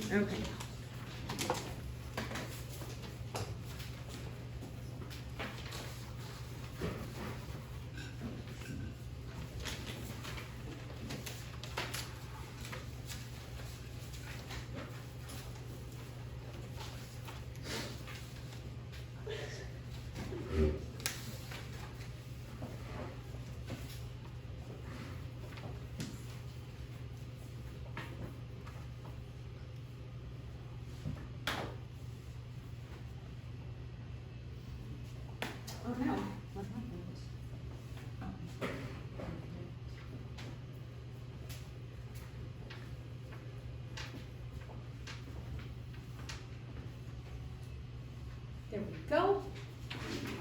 Okay. Oh no, what happened? There we go.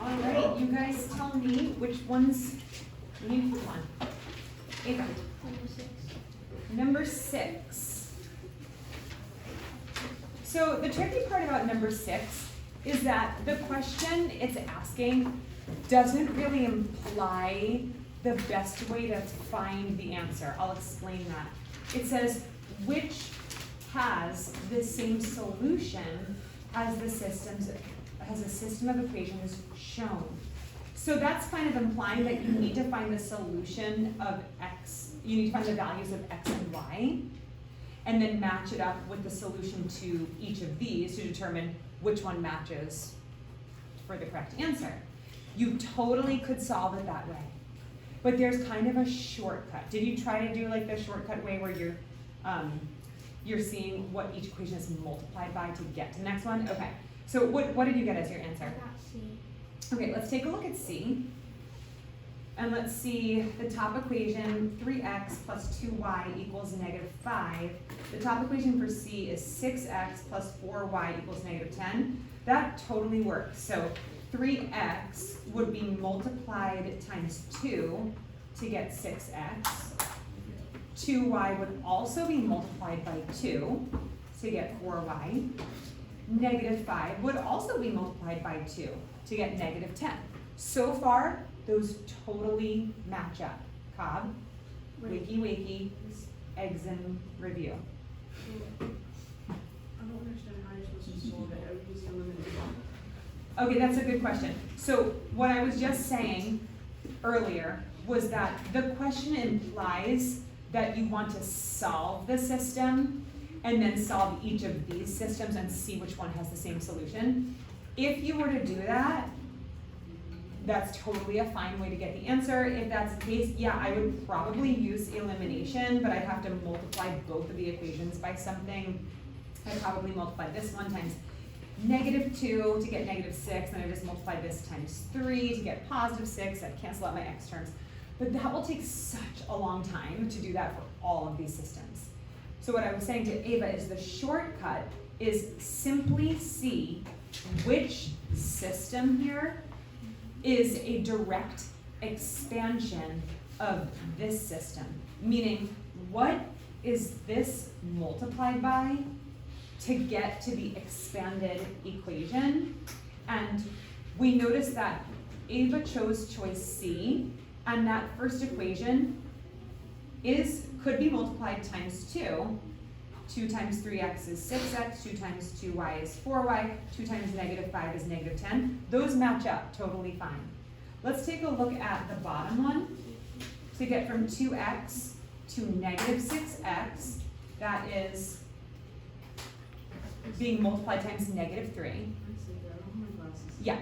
All right, you guys tell me which ones you need to one. Ava. Number 6. So the tricky part about number 6 is that the question it's asking doesn't really imply the best way to find the answer. I'll explain that. It says, which has the same solution as the system of equations shown. So that's kind of implying that you need to find the solution of x, you need to find the values of x and y, and then match it up with the solution to each of these to determine which one matches for the correct answer. You totally could solve it that way, but there's kind of a shortcut. Did you try to do like the shortcut way where you're seeing what each equation is multiplied by to get to the next one? Okay, so what did you get as your answer? I got C. Okay, let's take a look at C. And let's see the top equation, 3x plus 2y equals -5. The top equation for C is 6x plus 4y equals -10. That totally works. So 3x would be multiplied times 2 to get 6x. 2y would also be multiplied by 2 to get 4y. -5 would also be multiplied by 2 to get -10. So far, those totally match up. Cobb, wakey wakey, eggs in review. I don't understand how you're supposed to solve it. I would just eliminate it. Okay, that's a good question. So what I was just saying earlier was that the question implies that you want to solve the system and then solve each of these systems and see which one has the same solution. If you were to do that, that's totally a fine way to get the answer. If that's the case, yeah, I would probably use elimination, but I'd have to multiply both of the equations by something. I'd probably multiply this one times -2 to get -6, and I just multiply this times 3 to get +6. I'd cancel out my x terms. But that will take such a long time to do that for all of these systems. So what I was saying to Ava is the shortcut is simply see which system here is a direct expansion of this system. Meaning, what is this multiplied by to get to the expanded equation? And we notice that Ava chose choice C, and that first equation could be multiplied times 2. 2 times 3x is 6x, 2 times 2y is 4y, 2 times -5 is -10. Those match up totally fine. Let's take a look at the bottom one. To get from 2x to -6x, that is being multiplied times -3. Yeah.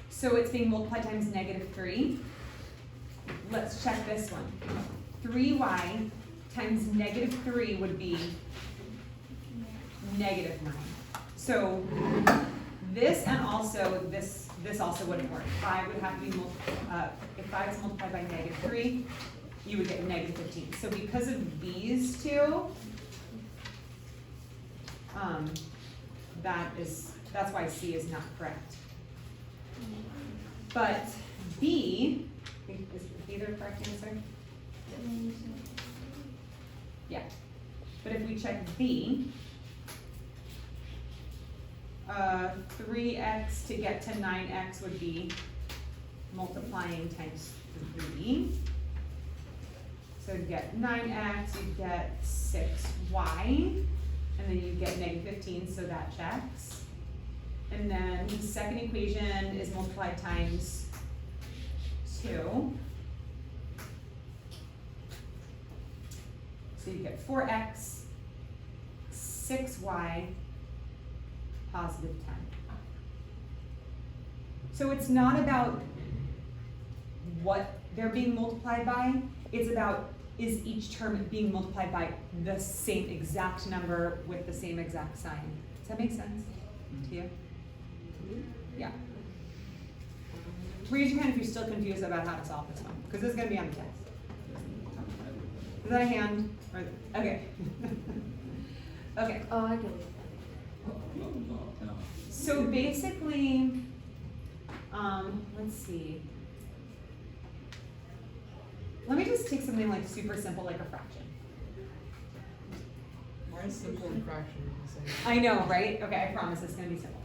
So it's being multiplied times -3. Let's check this one. 3y times -3 would be -9. So this and also this also wouldn't work. 5 would have to be if 5 is multiplied by -3, you would get -15. So because of these two, that's why C is not correct. But B, is B the correct answer? Yeah. But if we check B, 3x to get to 9x would be multiplying times 3. So to get 9x, you get 6y. and then you get negative 15, so that checks. And then the second equation is multiplied times 2. So you get 4x, 6y, positive 10. So it's not about what they're being multiplied by, it's about is each term being multiplied by the same exact number with the same exact sign. Does that make sense to you? Yeah. Raise your hand if you're still confused about how to solve this one, because this is going to be on the test. Is that a hand? Or, okay. Okay. Oh, I get it. So basically, let's see. Let me just take something like super simple, like a fraction. Mine's simple and fraction are the same. I know, right? Okay, I promise it's gonna be simple.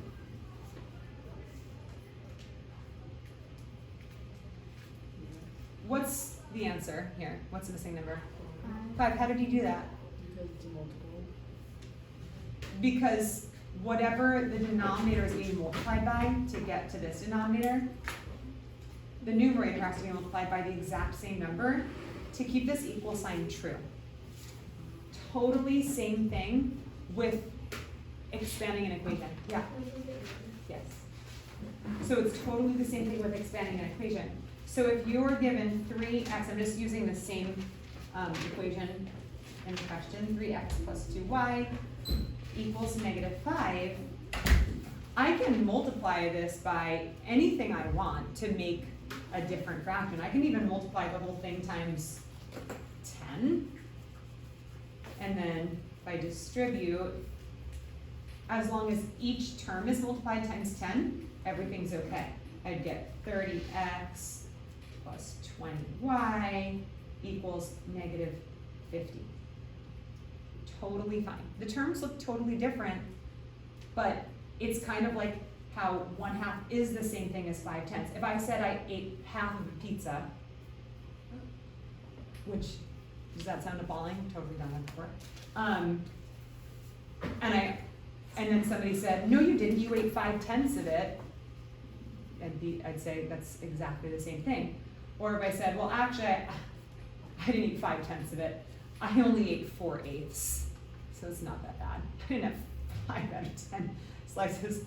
What's the answer here? What's the missing number? 5. How did you do that? Because it's a multiple. Because whatever the denominator is being multiplied by to get to this denominator, the numerator has to be multiplied by the exact same number to keep this equal sign true. Totally same thing with expanding an equation. Yeah. Yes. So it's totally the same thing with expanding an equation. So if you're given 3x, I'm just using the same equation in the question, 3x plus 2y equals negative 5, I can multiply this by anything I want to make a different fraction. I can even multiply the whole thing times 10. And then if I distribute, as long as each term is multiplied times 10, everything's okay. I'd get 30x plus 20y equals negative 50. Totally fine. The terms look totally different, but it's kind of like how 1/2 is the same thing as 5/10. If I said I ate half of a pizza, which, does that sound appalling? Totally done that before. And then somebody said, no you didn't, you ate 5/10 of it, I'd say that's exactly the same thing. Or if I said, well actually, I didn't eat 5/10 of it, I only ate 4/8. So it's not that bad. I didn't have 5 out of 10 slices.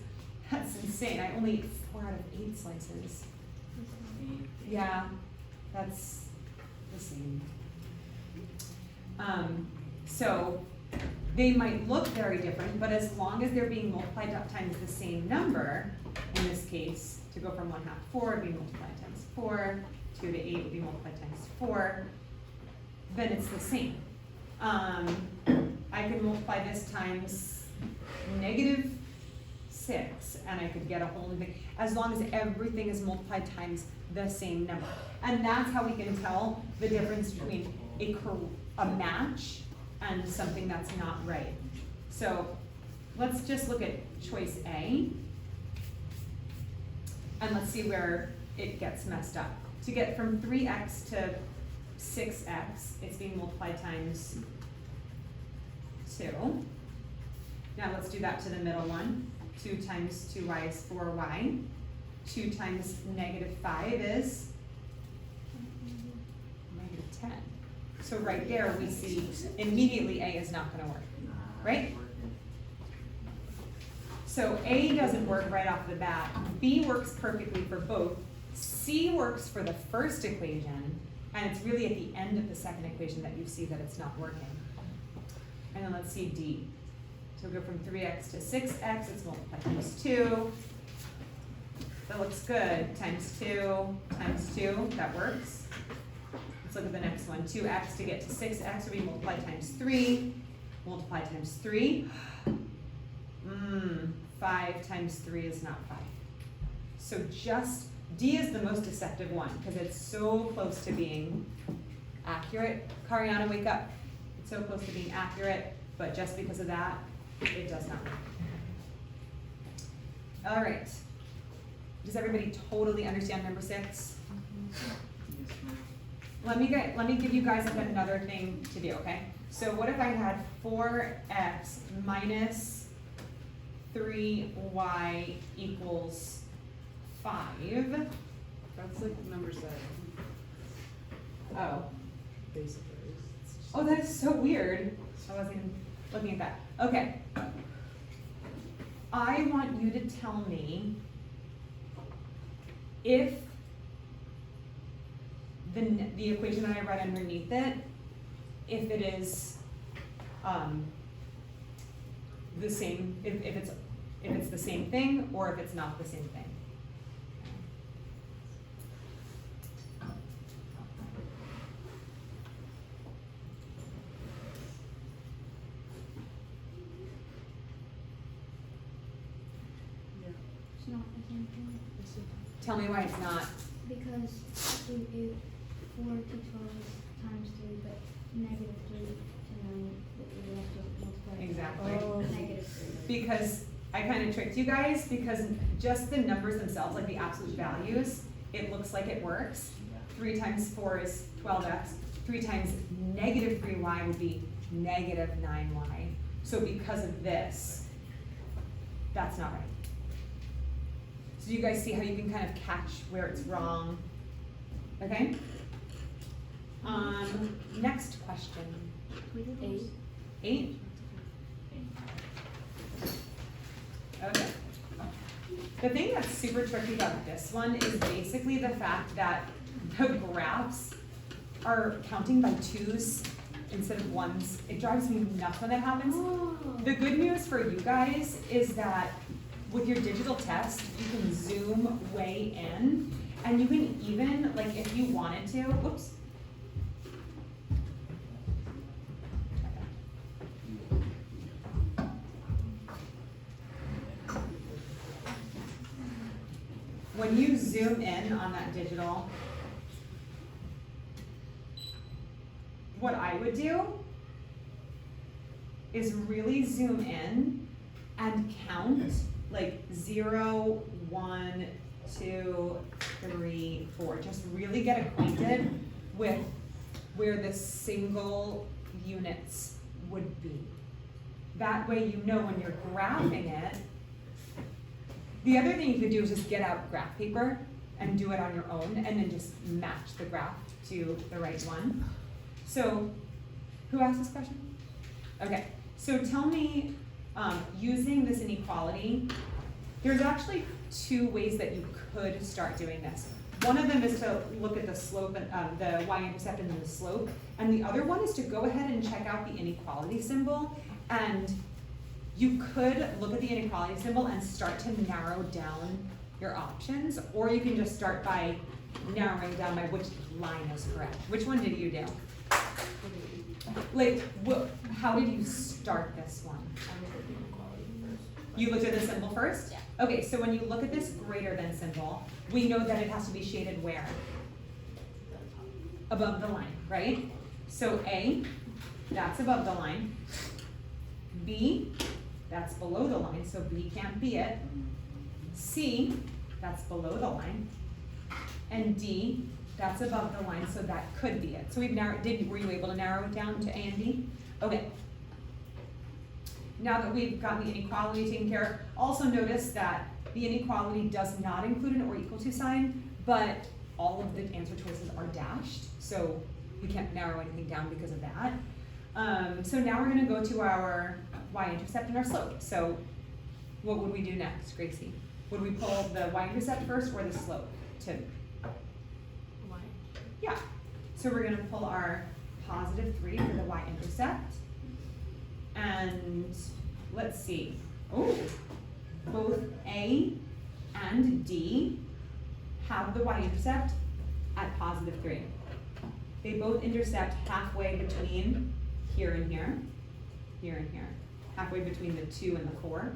That's insane. I only ate 4 out of 8 slices. Yeah, that's the same. So they might look very different, but as long as they're being multiplied up times the same number, in this case, to go from 1/2 to 4 would be multiplied times 4, 2 to 8 would be multiplied times 4, then it's the same. I could multiply this times negative 6, and I could get a whole new thing, as long as everything is multiplied times the same number. And that's how we can tell the difference between a match and something that's not right. So let's just look at choice A, and let's see where it gets messed up. To get from 3x to 6x, it's being multiplied times 2. Now let's do that to the middle one. 2 times 2y is 4y. 2 times negative 5 is negative 10. So right there we see immediately A is not going to work, right? So A doesn't work right off the bat. B works perfectly for both. C works for the first equation, and it's really at the end of the second equation that you see that it's not working. And then let's see D. So we'll go from 3x to 6x, it's multiplied times 2. That looks good. Times 2, that works. Let's look at the next one. 2x to get to 6x will be multiplied times 3. Multiply times 3. 5 times 3 is not 5. So just D is the most deceptive one because it's so close to being accurate. Kariana, wake up. It's so close to being accurate, but just because of that, it does not work. All right. Does everybody totally understand number 6? Let me give you guys another thing to do, okay? So what if I had 4x minus 3y equals 5? That's like number 7, Oh, basically. It's just- oh, that is so weird. I wasn't looking at that. Okay. I want you to tell me if the equation that I read underneath it, if it is the same, if it's the same thing or if it's not the same thing. Yeah. It's not the same thing, Tell me why it's not. because it 4 to 12 is times 3, but negative 3 to 9, but we have to multiply. Exactly. Oh. Negative 3. Because I kind of tricked you guys, because just the numbers themselves, like the absolute values, it looks like it works. 3 times 4 is 12x. 3 times negative 3y would be negative 9y. So because of this, that's not right. So you guys see how you can kind of catch where it's wrong? Okay? Next question. 8. 8? Okay. The thing that's super tricky about this one is basically the fact that the graphs are counting by 2s instead of 1s. It drives me nuts when that happens. Oh. The good news for you guys is that with your digital test, you can zoom way in, and you can even, like if you wanted to, whoops. When you zoom in on that digital, what I would do is really zoom in and count like 0, 1, 2, 3, 4. Just really get acquainted with where the single units would be. That way you know when you're graphing it. The other thing you could do is just get out graph paper and do it on your own and then just match the graph to the right one. So, who asked this question? Okay, so tell me, using this inequality, there's actually 2 ways that you could start doing this. One of them is to look at the slope, and the y-intercept and then the slope, and the other one is to go ahead and check out the inequality symbol, and you could look at the inequality symbol and start to narrow down your options, or you can just start by narrowing down by which line is correct. Which one did you do? Like, how did you start this one? You looked at the symbol first? Yeah. Okay, so when you look at this greater than symbol, we know that it has to be shaded where? Above the line, right? So A, that's above the line. B, that's below the line, so B can't be it. C, that's below the line. And D, that's above the line, so that could be it. So we've narrowed, were you able to narrow it down to A and D? Okay. Now that we've gotten the inequality taken care of, also notice that the inequality does not include an or equal to sign, but all of the answer choices are dashed, so we can't narrow anything down because of that. So now we're gonna go to our y-intercept and our slope. So what would we do next, Gracie? Would we pull the y-intercept first or the slope to? Why? Yeah, so we're gonna pull our positive 3 for the y-intercept. And let's see, oh, both A and D have the y-intercept at positive 3. They both intercept halfway between here and here, here and here, halfway between the 2 and the 4.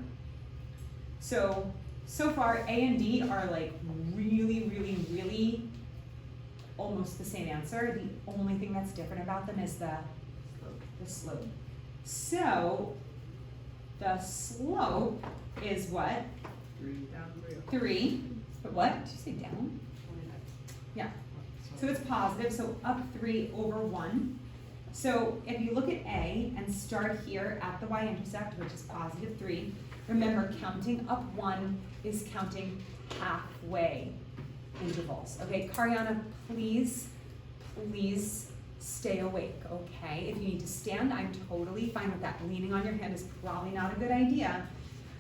So far A and D are like really, really, really almost the same answer. The only thing that's different about them is the slope. So the slope is what? 3 down 3. But what? Did you say down? Yeah. So it's positive, so up 3 over 1. So if you look at A and start here at the y-intercept, which is positive 3, remember counting up 1 is counting halfway intervals. Okay, Kariana, please stay awake, okay? If you need to stand, I'm totally fine with that. Leaning on your hand is probably not a good idea.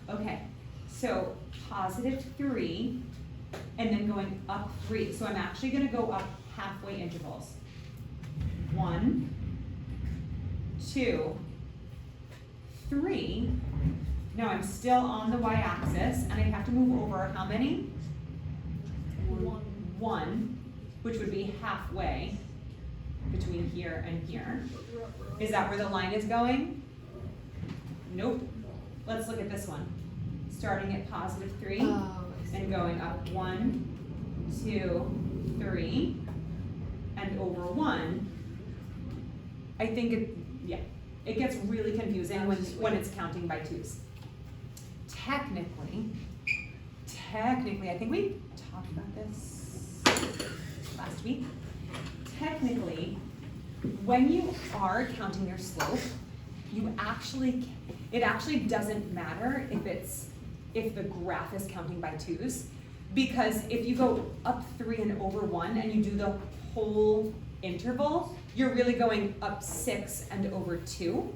Okay, so positive 3, and then going up 3. So I'm actually gonna go up halfway intervals. 1, 2, 3. Now I'm still on the y-axis, and I have to move over how many? 1, which would be halfway between here and here. Is that where the line is going? Nope. Let's look at this one. Starting at positive 3 and going up 1, 2, 3, and over 1. I think it gets really confusing when it's counting by 2s. Technically, I think we talked about this last week. Technically, when you are counting your slope, it actually doesn't matter if the graph is counting by 2s, because if you go up 3 and over 1 and you do the whole interval, you're really going up 6 and over 2,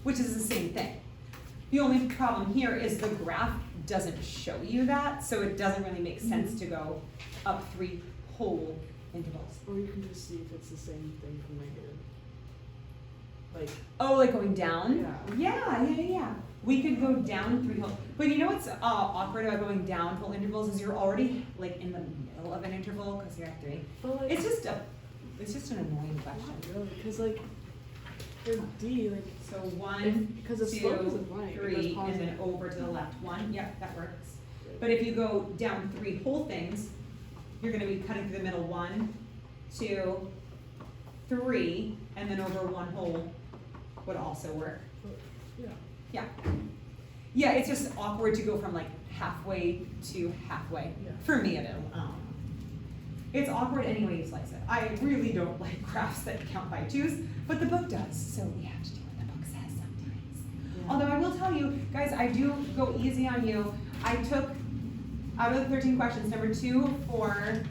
which is the same thing. The only problem here is the graph doesn't show you that, so it doesn't really make sense to go up 3 whole intervals. Or you can just see if it's the same thing from negative. Like, oh, like going down? Yeah. Yeah. We could go down 3 whole, but you know what's awkward about going down whole intervals is you're already like in the middle of an interval because you're at 3. but like, It's just an annoying question. not really, because like, for D, like, So 1, because the slope 2, isn't blank, it goes 3, and positive. then over to the left 1. Yep, that works. But if you go down 3 whole things, you're going to be cutting through the middle 1, 2, 3, and then over 1 whole would also work. Yeah. Yeah, it's just awkward to go from like halfway to halfway. Yeah. For me, it is. It's awkward any way you slice it. I really don't like graphs that count by 2s, but the book does, so we have to do what the book says sometimes. Yeah. Although I will tell you, guys, I do go easy on you. I took, out of the 13 questions, number 2, 4,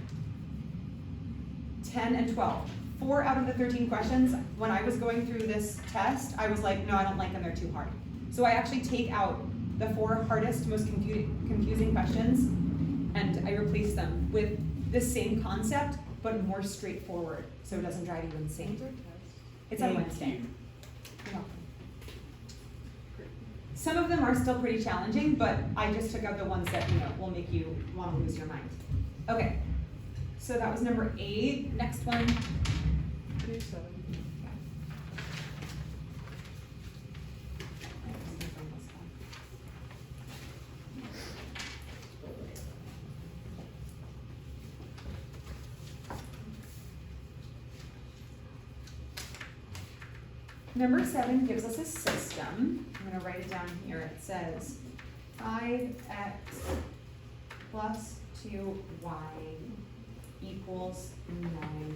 10, and 12. 4 out of the 13 questions, when I was going through this test, I was like, no, I don't like them, they're too hard. So I actually take out the 4 hardest, most confusing questions, and I replace them with the same concept, but more straightforward, so it doesn't drive you insane. It's on Wednesday. You're welcome. Some of them are still pretty challenging, but I just took out the ones that, will make you want to lose your mind. Okay, so that was number 8. Next one. 3, 7. Number 7 gives us a system. I'm going to write it down here. It says 5x plus 2y equals 9.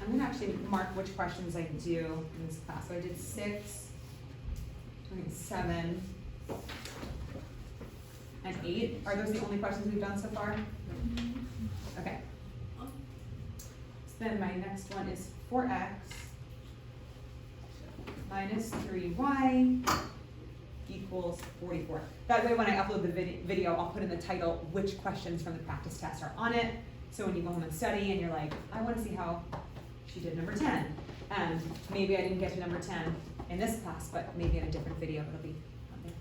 I'm going to actually mark which questions I do in this class. So I did 6, 7, and 8. Are those the only questions we've done so far? Okay. So then my next one is 4x minus 3y equals 44. That way when I upload the video, I'll put in the title which questions from the practice test are on it. So when you go home and study and you're like, I want to see how she did number 10. And maybe I didn't get to number 10 in this class, but maybe in a different video it'll be on there.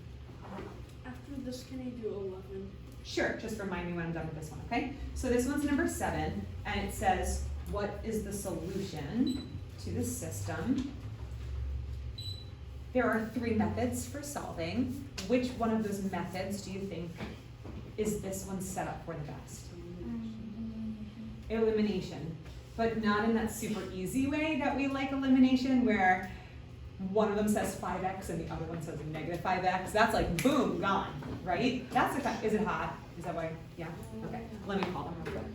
After this, can I do 11? Sure, just remind me when I'm done with this one, okay? So this one's number 7, and it says, what is the solution to the system? There are 3 methods for solving. Which one of those methods do you think is this one set up for the best? Elimination, but not in that super easy way that we like elimination, where one of them says 5x and the other one says negative 5x. That's like, boom, gone, right? That's the kind, is it hot? Is that why? Yeah, okay, let me call them real quick.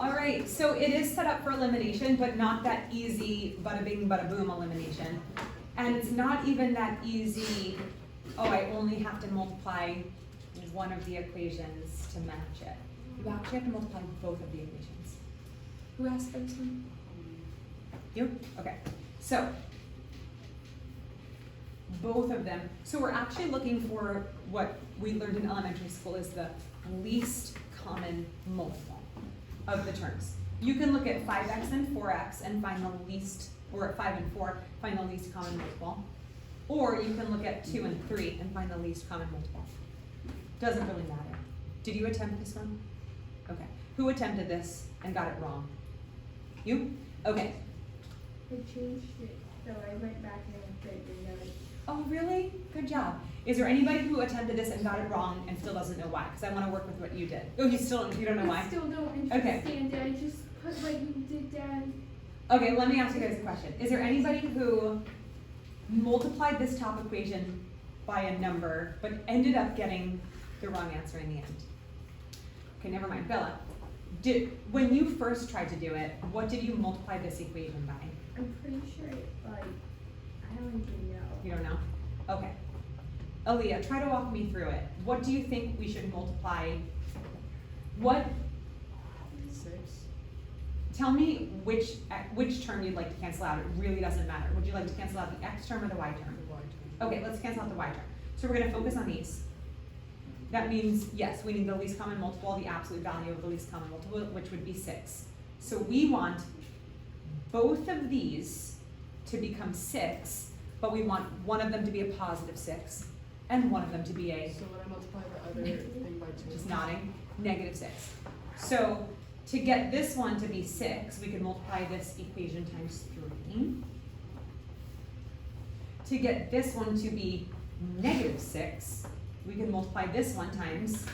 All right, so it is set up for elimination, but not that easy bada bing, bada boom elimination. And it's not even that easy, oh, I only have to multiply one of the equations to match it. You actually have to multiply both of the equations. Who asked for this one? You? Okay, so both of them. So we're actually looking for what we learned in elementary school is the least common multiple of the terms. You can look at 5x and 4x and find the least, or at 5 and 4, find the least common multiple. Or you can look at 2 and 3 and find the least common multiple. Doesn't really matter. Did you attempt this one? Okay. Who attempted this and got it wrong? You? Okay. I changed it, so I went back and figured out. Oh, really? Good job. Is there anybody who attempted this and got it wrong and still doesn't know why? Because I want to work with what you did. Oh, you don't know why? I still don't Okay. understand it, I just put like you did, Dad. Okay, let me ask you guys a question. Is there anybody who multiplied this top equation by a number, but ended up getting the wrong answer in the end? Okay, never mind. Bella, when you first tried to do it, what did you multiply this equation by? I'm pretty sure it, like, I don't even know. You don't know? Okay. Aaliyah, try to walk me through it. What do you think we should multiply? What? 6. Tell me which term you'd like to cancel out. It really doesn't matter. Would you like to cancel out the x term or the y term? The y term. Okay, let's cancel out the y term. So we're going to focus on these. That means, yes, we need the least common multiple, the absolute value of the least common multiple, which would be 6. So we want both of these to become 6, but we want one of them to be a positive 6 and one of them to be a, So when I multiply the other thing by 2. just nodding, negative 6. So to get this one to be 6, we can multiply this equation times 3. To get this one to be negative 6, we can multiply this one times,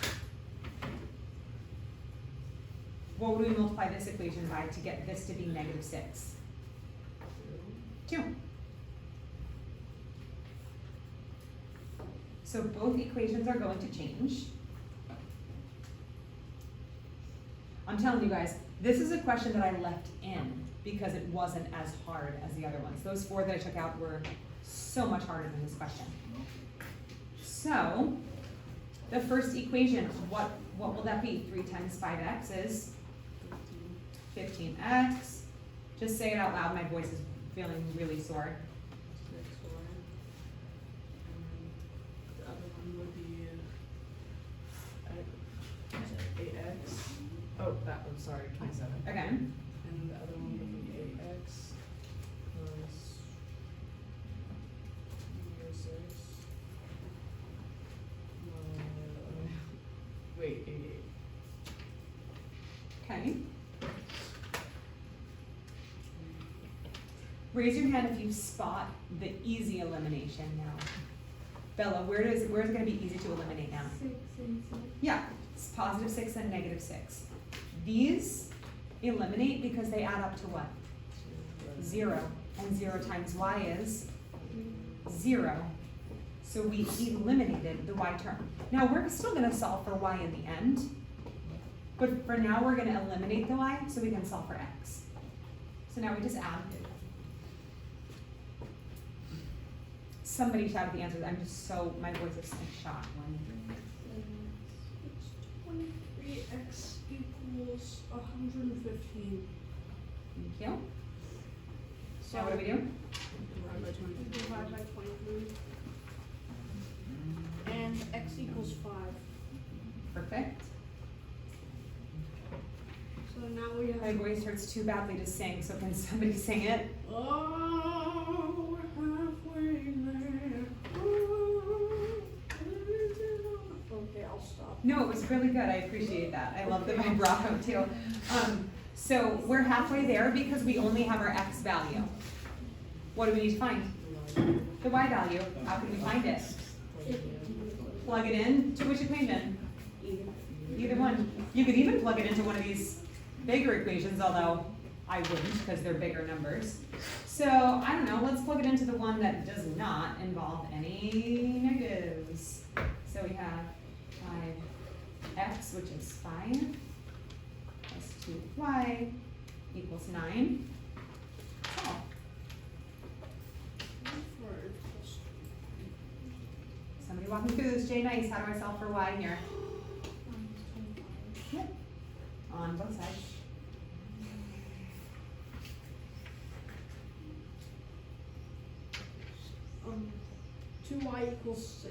what would we multiply this equation by to get this to be negative 6? 2. So both equations are going to change. I'm telling you guys, this is a question that I left in because it wasn't as hard as the other ones. Those 4 that I took out were so much harder than this question. So, the first equation, what will that be? 3 times 5x is 15x. Just say it out loud, my voice is feeling really sore. 6y. And the other one would be 8x. Oh, that one, sorry, 27. Okay. And the other one would be 8x plus 6. Wait, 88. Okay. Raise your hand if you spot the easy elimination now. Bella, where's it going to be easy to eliminate now? 6 and 6. Yeah, it's positive 6 and negative 6. These eliminate because they add up to what? 0. And 0 times y is 0. So we eliminated the y term. Now we're still going to solve for y in the end, but for now we're going to eliminate the y so we can solve for x. So now we just add. Somebody shouted the answers. I'm just so, my voice is like shot. It's 23x equals 115. Thank you. So what do we do? Divide by 23. Divide by 23. And x equals 5. Perfect. So now we have. My voice hurts too badly to sing, so can somebody sing it? Oh, we're halfway there. Okay, I'll stop. No, it was really good. I appreciate that. I love the vibrato too. So we're halfway there because we only have our x value. What do we need to find? The y value. How can we find it? Plug it in to which equation? Either one. You could even plug it into one of these bigger equations, although I wouldn't because they're bigger numbers. So, I don't know, let's plug it into the one that does not involve any negatives. So we have 5x, which is 5, plus 2y equals 9. Oh, somebody walk me through this, Jay Nice. How do I solve for y here? 25. Yep. On both sides. Two y equals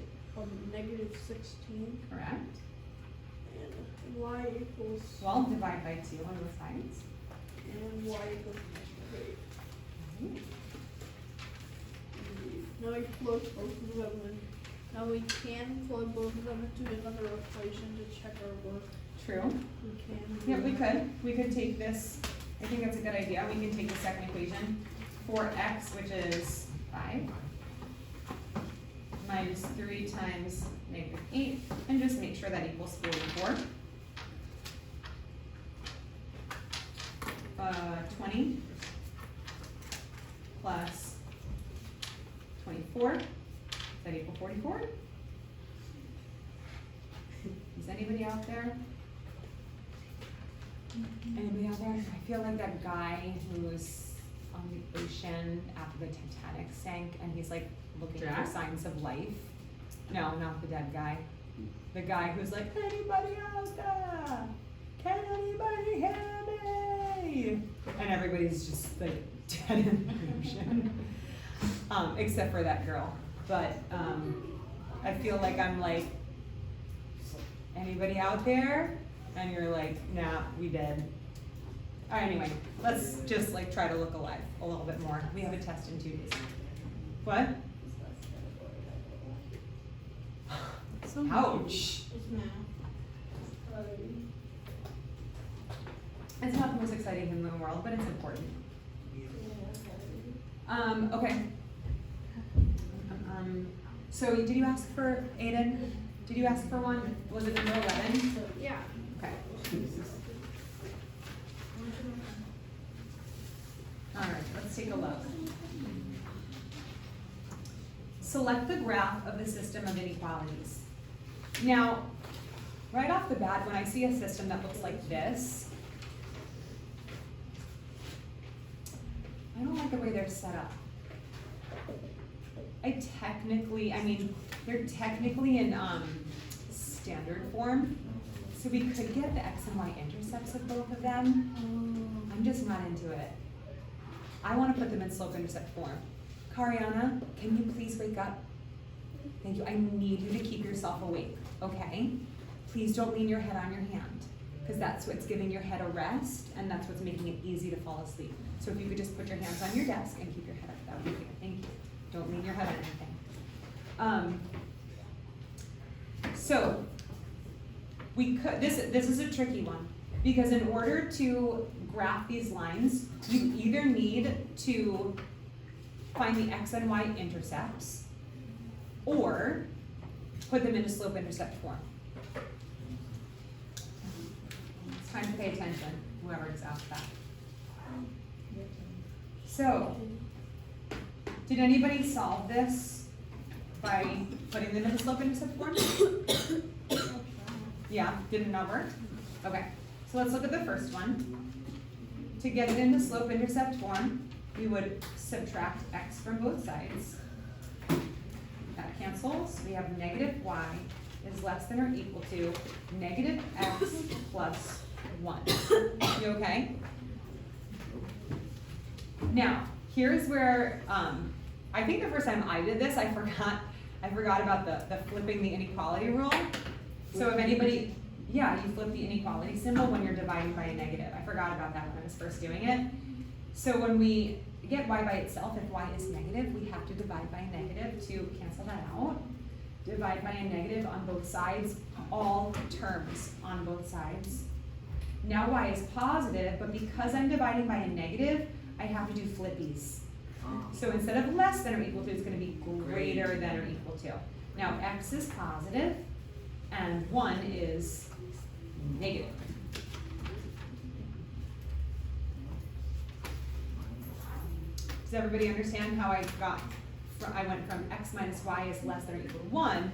negative 16, Correct. and y equals, Well, divide by 2 on both sides. and y equals negative 8. Mhm. Now we plug both of them in. Now we can plug both of them into another equation to check our work. True. We can. do Yeah, we that. could. We could take this, I think that's a good idea. We can take the second equation, 4x, which is 5, minus 3 times negative 8, and just make sure that equals 44. 20 plus 24, does that equal 44? Is anybody out there? Anybody out there? I feel like that guy who was on the ocean after the Titanic sank and he's like looking Jack? for signs of life. No, not the dead guy. The guy who's like, anybody out there? Can anybody hear me? And everybody's just like dead in the ocean. Except for that girl. But I feel like I'm like, anybody out there? And you're like, nah, we dead. All right, anyway, let's just like try to look alive a little bit more. We have a test in 2 days. What? Ouch. It's math. It's not the most exciting thing in the world, but it's important. Okay. So did you ask for Aiden? Did you ask for one? Was it number 11? Yeah. Okay. All right, let's take a look. Select the graph of the system of inequalities. Now, right off the bat, when I see a system that looks like this, I don't like the way they're set up. They're technically in standard form, so we could get the x and y intercepts of both of them. I'm just not into it. I want to put them in slope-intercept form. Kariana, can you please wake up? Thank you. I need you to keep yourself awake, okay? Please don't lean your head on your hand, because that's what's giving your head a rest, and that's what's making it easy to fall asleep. So if you could just put your hands on your desk and keep your head up, that would be good. Thank you. Don't lean your head on anything. So we could, this is a tricky one, because in order to graph these lines, you either need to find the x and y intercepts, or put them into slope-intercept form. It's time to pay attention, whoever just asked that. So, did anybody solve this by putting them into slope-intercept form? Yeah, didn't not work? Okay, so let's look at the first one. To get it into slope-intercept form, we would subtract x from both sides. That cancels. We have negative y is less than or equal to negative x plus 1. You okay? Now, here's where, I think the first time I did this, I forgot about the flipping the inequality rule. So if anybody, yeah, you flip the inequality symbol when you're dividing by a negative. I forgot about that when I was first doing it. So when we get y by itself, if y is negative, we have to divide by a negative to cancel that out. Divide by a negative on both sides, all terms on both sides. Now y is positive, but because I'm dividing by a negative, I have to do flippies. So instead of less than or equal to, it's going to be greater than or equal to. Now x is positive, and 1 is negative. Does everybody understand how I went from x minus y is less than or equal to 1,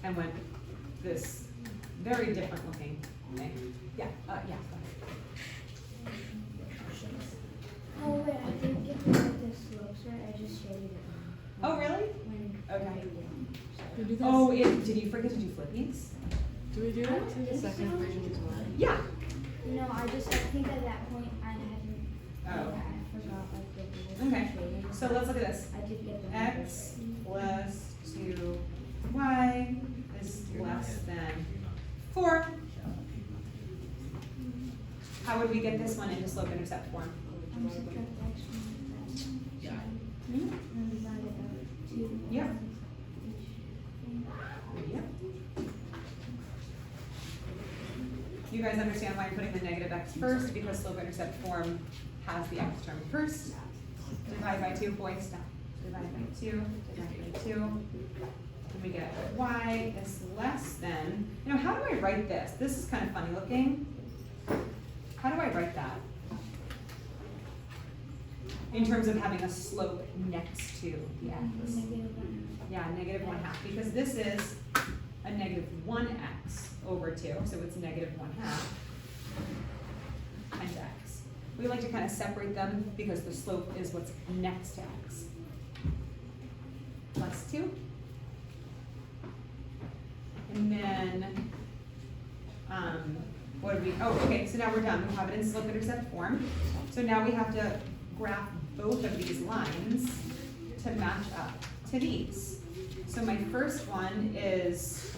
and went this very different looking. Okay. Yeah, go ahead. Oh wait, I didn't get the slopes right, I just shaded it wrong. Oh, really? When Okay. We do this? Oh, did you forget to do flippies? Do we do that to the Is second it- equation as well? Yeah. No, I think at that point I hadn't, Oh. I forgot like the rules. Okay. of shading. So let's look at this. I did get the X numbers plus 2y is less than 4. How would we get this one into slope-intercept form? right. Subtract X from that. Hmm? And divide it out 2. Yeah. Each. Yep. You guys understand why I'm putting the negative x first? Because slope-intercept form has the x term first. Divide by 2, boys, stop. Divide by 2, divide by 2. And we get y is less than, how do I write this? This is kind of funny looking. How do I write that? In terms of having a slope next to the x. -1. Yeah, -1/2, because this is a -1x over 2, so it's -1/2 times x. We like to kind of separate them because the slope is what's next to x. Plus 2. And then, what do we, okay, so now we're done. We have it in slope-intercept form. So now we have to graph both of these lines to match up to these. So my first one is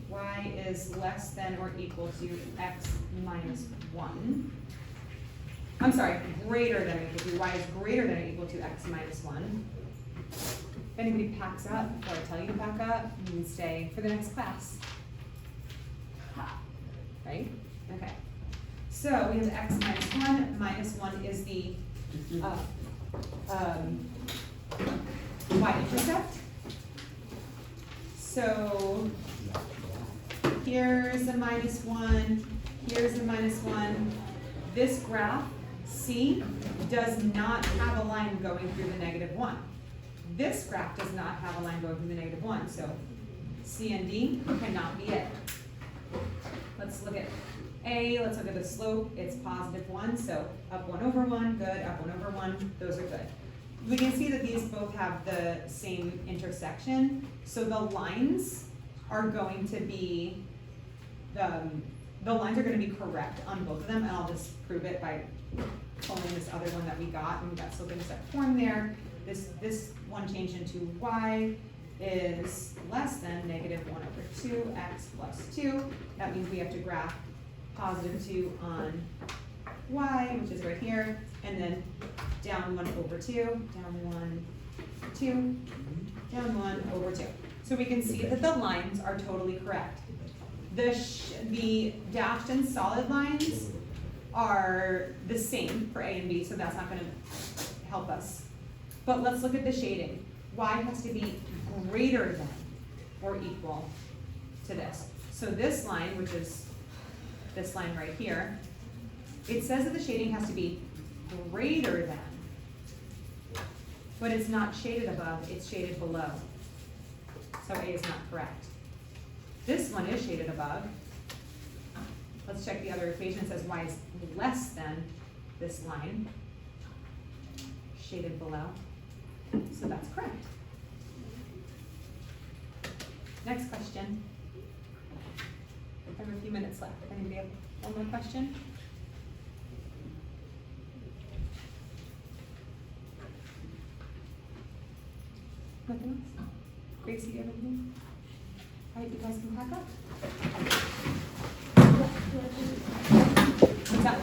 y is less than or equal to x minus 1. I'm sorry, greater than or equal to, y is greater than or equal to x minus 1. If anybody packs up before I tell you to pack up, you can stay for the next class. Right? Okay. So we have x minus 1. Minus 1 is the y-intercept. So here's a minus 1, here's a minus 1. This graph, C, does not have a line going through the -1. This graph does not have a line going through the -1, so C and D cannot be it. Let's look at A, let's look at the slope, it's +1, so up 1 over 1, good, up 1 over 1, those are good. We can see that these both have the same intersection, so the lines are going to be, the lines are going to be correct on both of them, and I'll just prove it by pulling this other one that we got, and we got slope-intercept form there. This one changed into y is less than -1 over 2x plus 2. That means we have to graph +2 on y, which is right here, and then down 1 over 2, down 1, 2, down 1 over 2. So we can see that the lines are totally correct. The dashed and solid lines are the same for A and B, so that's not going to help us. But let's look at the shading. Y has to be greater than or equal to this. So this line, which is this line right here, it says that the shading has to be greater than, but it's not shaded above, it's shaded below. So A is not correct. This one is shaded above. Let's check the other equation. It says y is less than this line, shaded below. So that's correct. Next question. I have a few minutes left. Anybody have one more question? Nothing else? Gracie, do you have anything? All right, you guys can pack up. What's that?